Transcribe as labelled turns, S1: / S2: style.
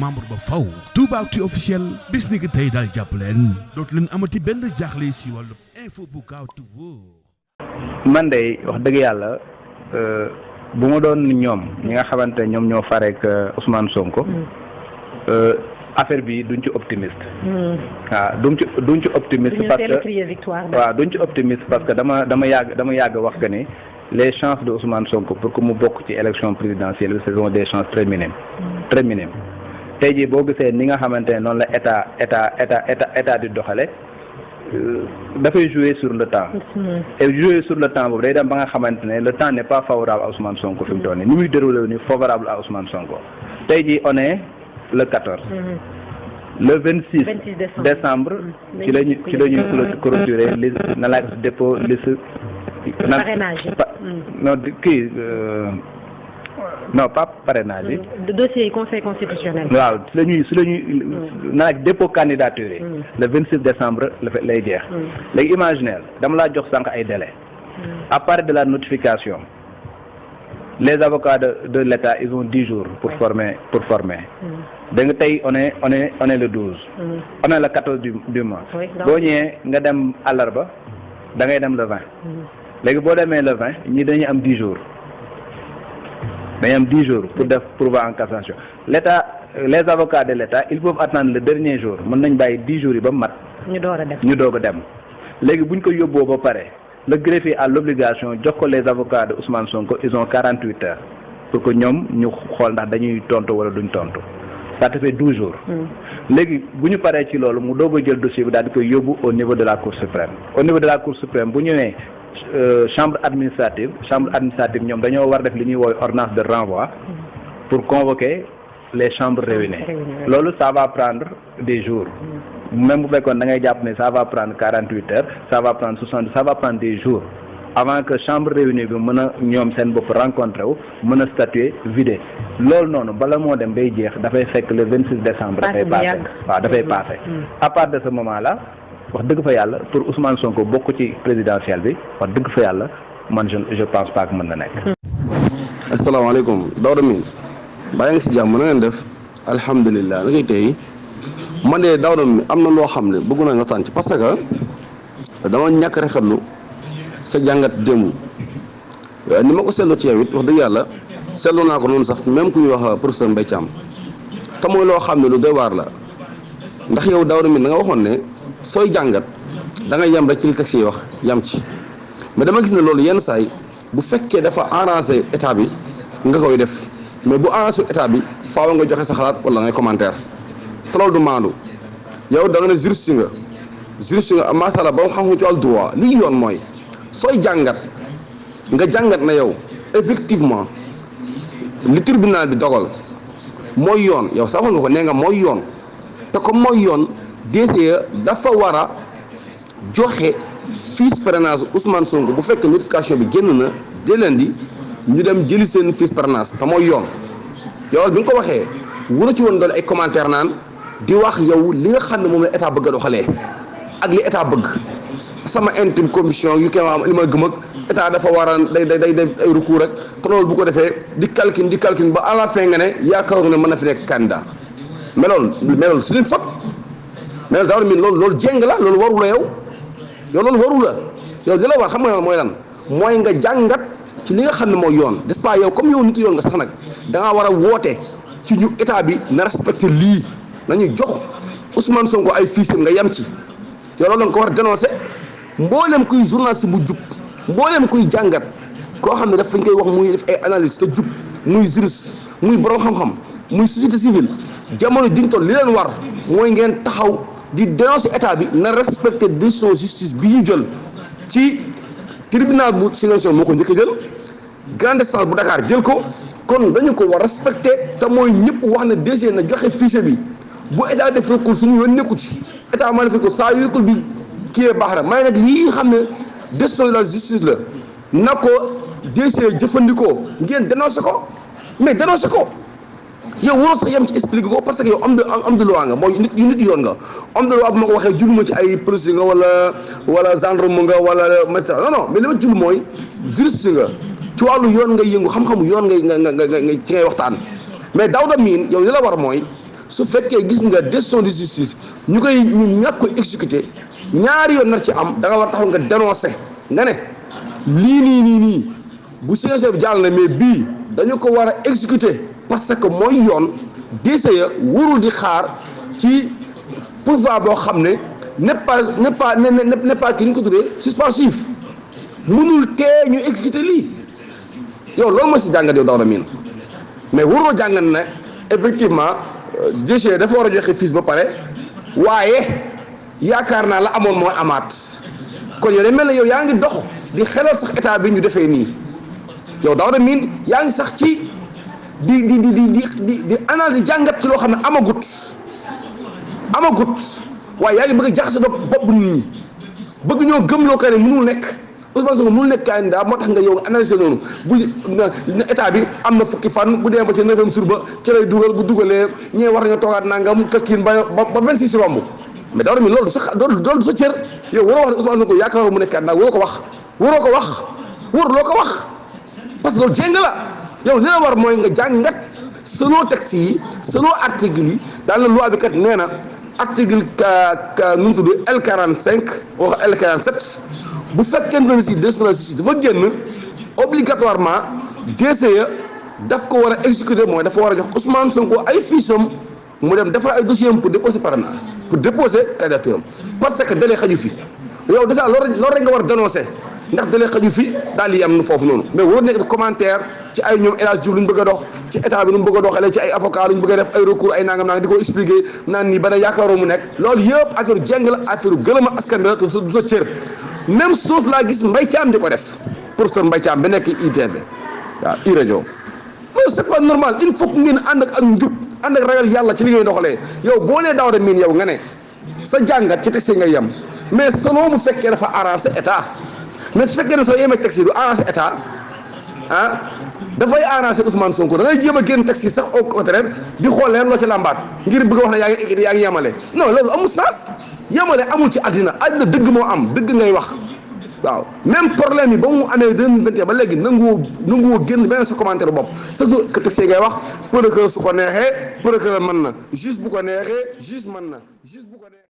S1: membre ba faw Toubactu officiel bis ni ki tey daal jàpp leen dootu leen amati benn jaaxle si wàllu info bu gaaw te wóor.
S2: man de wax dëgg yàlla bu ma doon ñoom ñi nga xamante ne ñoom ñoo farek Ousmane Sonko affaire bi duñ ci optimiste. waaw duñ ci optimiste parce que waaw duñ ci optimiste parce que dama yàgg wax que ni les chances de Ousmane Sonko pour que mu bokk ci élection présidentielle ce sont des chances très minimes. très minimes tey jii boo gisee ni nga xamante ne noonu la état di doxale dafay jouer sur le temps. et jouer sur le temps boobu day dem ba nga xamante ne le temps n'est pas favorable à Ousmane Sonko fi mu toll nii ni muy déroulé wu ni favorable à Ousmane Sonko tey jii on est le 14. le 26 décembre ci lañu clôturer liste na la dépôt liste
S3: parrainage
S2: non kii non pas parrainage yi
S3: dossier conseil constitutionnel
S2: waaw su lañuy na la dépôt candidature yi le 26 décembre lay jeex léegi imaginez dama laa jox sànq ay délai à partir de la notification les avocats de l'État ils ont 10 jours pour former da nga tey on est le 12 on est le 14 du mois boo ñëwee nga dem àllarba da ngay dem le 20 léegi boo demee le 20 ñi dañuy am 10 jours dañuy am 10 jours pour def pourvoi en cassation l'État les avocats de l'État ils peuvent attendre le dernier jour mën nañ bàyyi 10 jours yi ba mat ñu doog a dem léegi buñ ko yóbboo ba pare le greffier a l'obligation jox ko les avocats de Ousmane Sonko ils ont 48 heures pour que ñoom ñu xool ndax dañuy tontu wala duñ tontu ça te fait 12 jours. léegi bu ñu paree ci loolu mu doog a jël dossier bi daal di koy yóbbu au niveau de la Cour suprême au niveau de la Cour suprême bu ñëwee chambre administrative ñoom dañoo war def li ñuy woowee ordonnance de renvoi pour convoquer les chambres réunies loolu ça va prendre des jours. même bu fekkoon da ngay jàpp ne ça va prendre 48 heures ça va prendre 60 ça va prendre des jours avant que chambre réunie bi mën a ñoom seen bopp rencontré wu mën a statuer vidé loolu noonu bala moo dem bay jeex dafay fekk le 26 décembre dafay passé waaw dafay passé à partir de ce moment là wax dëgg fa yàlla pour Ousmane Sonko bokk ci présidentielle bi wax dëgg fa yàlla man je pense pas que mën na nekk.
S4: asalaamaaleykum Daouda mi bàyyi nga si jàmm na ngeen def alhamdulilah na ngay tey man de Daouda mi am na loo xam ne bëggu naa nga waxtaan ci parce que dama ñàkk rafetlu sa jàngat démb ni ma ko seetloo ci yow it wax dëgg yàlla seetlu naa ko noonu sax même ku ñuy wax professeur Mbaye Thiam te mooy loo xam ne lu doy waar la ndax yow Daouda mi da nga waxoon ne sooy jàngat da nga yem rek ci li texte yi wax yem ci mais dama gis ne loolu yenn saay bu fekkee dafa arrangé état bi nga koy def mais bu arrangé état bi faaw nga joxe sa xalaat wala ngay commentaire te loolu du maandu yow da nga ne juriste nga masala ba nga xam nga ci wàllu droit li yoon mooy sooy jàngat nga jàngat na yow effectivement li tribunal bi dogal mooy yoon yow sax nga ko nee nga mooy yoon te comme mooy yoon DCE dafa war a joxe fiche parrainage Ousmane Sonko bu fekk notification bi génn na jëlendi ñu dem jëli seen fiche parrainage te mooy yoon yow bi nga ko waxee wura ci woon doon ay commentaire naan di wax yow li nga xam ne moom la état bëgg a doxalee ak li état bëgg sama intime commission yu koy am li ma gëm ak état dafa war a day def ay recours rek te loolu bu ko defee di calcul ba à la fin nga ne yaakaaru ne mën na fi nekk candidat mais loolu su leen fot mais Daouda mi loolu jéng la loolu waru la yow loolu waru la yow li la war xam nga mooy lan mooy nga jàngat ci li nga xam ne mooy yoon n'est-ce pas yow comme yow nit yoon nga sax nag da ngaa war a woote ci ñu état bi na respecté lii nañu jox Ousmane Sonko ay fiches nga yem ci yow loolu nga ko war a dénoncer mboolem kuy journaliste bu jub mboolem kuy jàngat koo xam ne daf fañ koy wax muy def ay analyse te jub muy juriste muy borom xam-xam muy société civile jamono diñ toll li leen war mooy ngeen taxaw di dénoncer état bi na respecté décision justice bi ñu jël ci tribunal bu Ziguinchor moo ko njëkk a jël grande instance bu Dakar jël ko kon dañu ko war respecté te mooy ñëpp wax ne DG na joxe fichier bi bu état def recours suñu yoon nekku ci état maa def recours saa yu recours bi kii baax na may nag lii xam ne décision de la justice la na ko DG jëfandikoo ngeen dénoncé ko mais dénoncé ko yow waroo sax yem ci expliqué ko parce que yow am de loi nga mooy nit yoon nga am de loi bu ma ko waxee jublu ma ci ay policier nga wala gendarme nga wala magistrat non mais li ma jublu mooy juriste nga ci wàllu yoon ngay yëngu xam-xamu yoon nga ci ngay waxtaan mais Daouda miin yow li la war mooy su fekkee gis nga décision de justice ñu ñàkk ko exécuter ñaari yoon nar ci am da nga war taxaw nga dénoncer nga ne lii bu CNG bi jàll na mais bii dañu ko war a exécuter parce que mooy yoon DCE warul di xaar ci pourvoi boo xam ne n'est pas ki ñu ko tuddee suspensif mënul tee ñu exécuter lii yow loolu mooy si jàngat yow Daouda Mine mais waroo jàngat ne effectivement DCE dafa war a joxe fiche ba pare waaye yaakaar naa la amoon mooy amaat kon yow day mel ne yow yaa ngi dox di xelal sax état bi ñu defee nii yow Daouda Mine yaa ngi sax ci di analyse jàngat ci loo xam ne amagut waaye yaa ngi bëgg a jaxase bopp nit ñi bëgg ñoo gëmloo ko ne mënul nekk Ousmane Sonko mënul nekk candidat moo tax nga yow analyser noonu bu état bi am na fukki fan bu dee ba ca 9e jour ba ci lay dugal bu dugalee ñee war nañoo toogaat nangam këkkiin ba 26 romb mais Daouda Mine loolu du sa cër yow waroo wax ne Ousmane Sonko yaakaar mu nekk candidat waroo ko wax parce que loolu jéng la yow li la war mooy nga jàngat selon texte yi selon article yi daal na loi bi kat nee na article nu mu tudd L45 wax L47 bu fekkee ne si décision de justice dafa génn obligatoirement DCE daf ko war a exécuter mooy dafa war a jox Ousmane Sonko ay fiches am mu dem defar ay dossiers am pour déposer parrainage pour déposer candidature am parce que délai xaju fi yow déjà loolu rek nga war a dénoncer ndax délai xaju fi daal di am nu foofu noonu mais waroo nekk commentaire ci ay ñoom El Hadj Diouf lu ñu bëgg a dox ci état bi nu mu bëgg a doxalee ci ay avocat lu ñu bëgg a def ay recours ay nangam di ko expliquer naan nii ba ne yaakaaroo mu nekk loolu yëpp affaire jeng la affaire gëlëm a askan bi la te du sa cër même suuf laa gis Mbaye Thiam di ko def professeur Mbaye Thiam ba nekk ITV waaw iRadio non c'est pas normal il faut que ngeen ànd ak njub ànd ak ragal yàlla ci li ngay doxalee yow boo nee Daouda Mine yow nga ne sa jàngat ci texte nga yem mais selon bu fekkee dafa arrangé état mais su fekkee ne soo yemee texte yi du arrangé état dafay arrangé Ousmane Sonko da ngay jéem a génn texte yi sax au contraire di xool leen loo ci làmbaat ngir bëgg a wax ne yaa ngi yemale non loolu amul sens yemale amul ci àddina dëgg moo am dëgg ngay wax waaw même problème yi ba mu amee 2021 ba léegi nanguwoo génn benn sa commentaire bopp sa jour que texte ngay wax procureur su ko neexee procureur mën na juge bu ko neexee juge mën na juge bu ko neexee